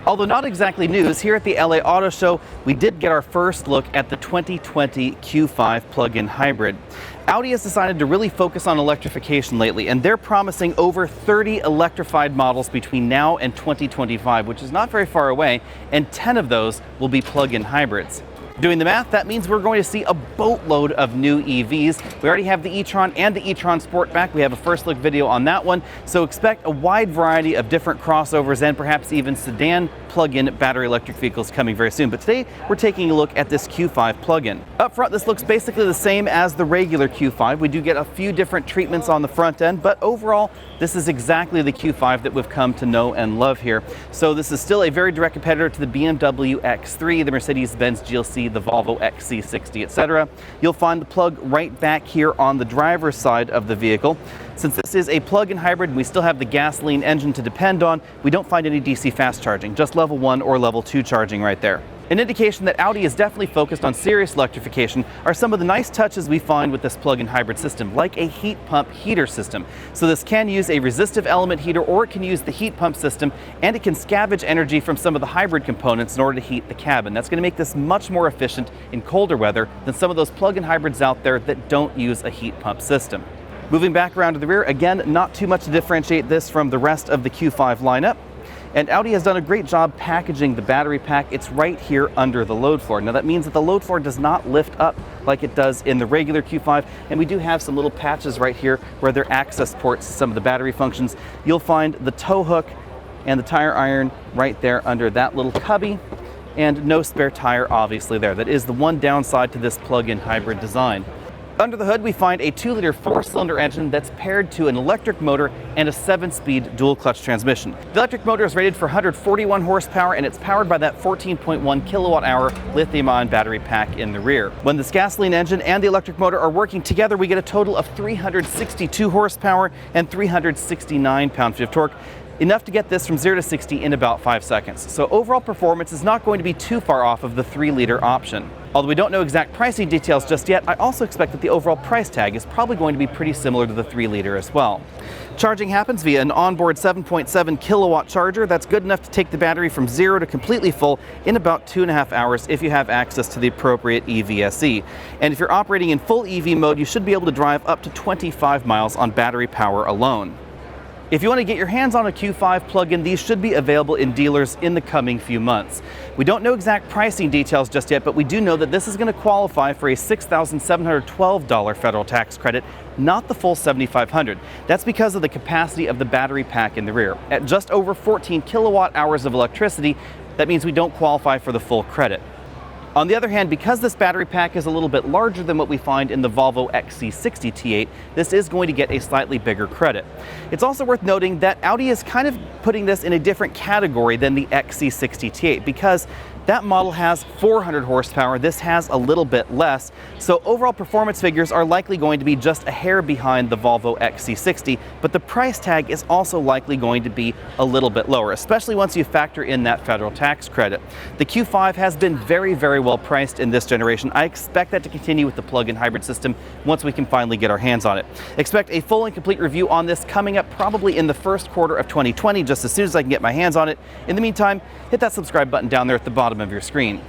Although not exactly news, here at the LA Auto Show, we did get our first look at the 2020 Q5 plug-in hybrid. Audi has decided to really focus on electrification lately, and they're promising over 30 electrified models between now and 2025, which is not very far away, and 10 of those will be plug-in hybrids. Doing the math, that means we're going to see a boatload of new EVs. We already have the e-tron and the e-tron Sportback. We have a first look video on that one. So expect a wide variety of different crossovers and perhaps even sedan plug-in battery electric vehicles coming very soon. But today we're taking a look at this Q5 plug-in. Up front, this looks basically the same as the regular Q5. We do get a few different treatments on the front end, but overall, this is exactly the Q5 that we've come to know and love here. So this is still a very direct competitor to the BMW X3, the Mercedes-Benz GLC, the Volvo XC60, etc. You'll find the plug right back here on the driver's side of the vehicle. Since this is a plug-in hybrid and we still have the gasoline engine to depend on, we don't find any DC fast charging, just level 1 or level 2 charging right there. An indication that Audi is definitely focused on serious electrification are some of the nice touches we find with this plug-in hybrid system, like a heat pump heater system. So this can use a resistive element heater, or it can use the heat pump system, and it can scavenge energy from some of the hybrid components in order to heat the cabin. That's going to make this much more efficient in colder weather than some of those plug-in hybrids out there that don't use a heat pump system. Moving back around to the rear, again, not too much to differentiate this from the rest of the Q5 lineup. And Audi has done a great job packaging the battery pack. It's right here under the load floor. Now that means that the load floor does not lift up like it does in the regular Q5, and we do have some little patches right here where they're access ports to some of the battery functions. You'll find the tow hook and the tire iron right there under that little cubby, and no spare tire obviously there. That is the one downside to this plug-in hybrid design. Under the hood, we find a 2-liter 4-cylinder engine that's paired to an electric motor and a 7-speed dual-clutch transmission. The electric motor is rated for 141 horsepower, and it's powered by that 14.1 kilowatt-hour lithium-ion battery pack in the rear. When this gasoline engine and the electric motor are working together, we get a total of 362 horsepower and 369 pound-feet of torque, enough to get this from 0 to 60 in about 5 seconds. So overall performance is not going to be too far off of the 3-liter option. Although we don't know exact pricing details just yet, I also expect that the overall price tag is probably going to be pretty similar to the 3-liter as well. Charging happens via an onboard 7.7 kilowatt charger that's good enough to take the battery from 0 to completely full in about 2.5 hours if you have access to the appropriate EVSE. And if you're operating in full EV mode, you should be able to drive up to 25 miles on battery power alone. If you want to get your hands on a Q5 plug-in, these should be available in dealers in the coming few months. We don't know exact pricing details just yet, but we do know that this is going to qualify for a $6,712 federal tax credit, not the full $7,500. That's because of the capacity of the battery pack in the rear. At just over 14 kilowatt hours of electricity, that means we don't qualify for the full credit. On the other hand, because this battery pack is a little bit larger than what we find in the Volvo XC60 T8, this is going to get a slightly bigger credit. It's also worth noting that Audi is kind of putting this in a different category than the XC60 T8 because that model has 400 horsepower, this has a little bit less, so overall performance figures are likely going to be just a hair behind the Volvo XC60, but the price tag is also likely going to be a little bit lower, especially once you factor in that federal tax credit. The Q5 has been very well priced in this generation. I expect that to continue with the plug-in hybrid system once we can finally get our hands on it. Expect a full and complete review on this coming up probably in the first quarter of 2020, just as soon as I can get my hands on it. In the meantime, hit that subscribe button down there at the bottom of your screen.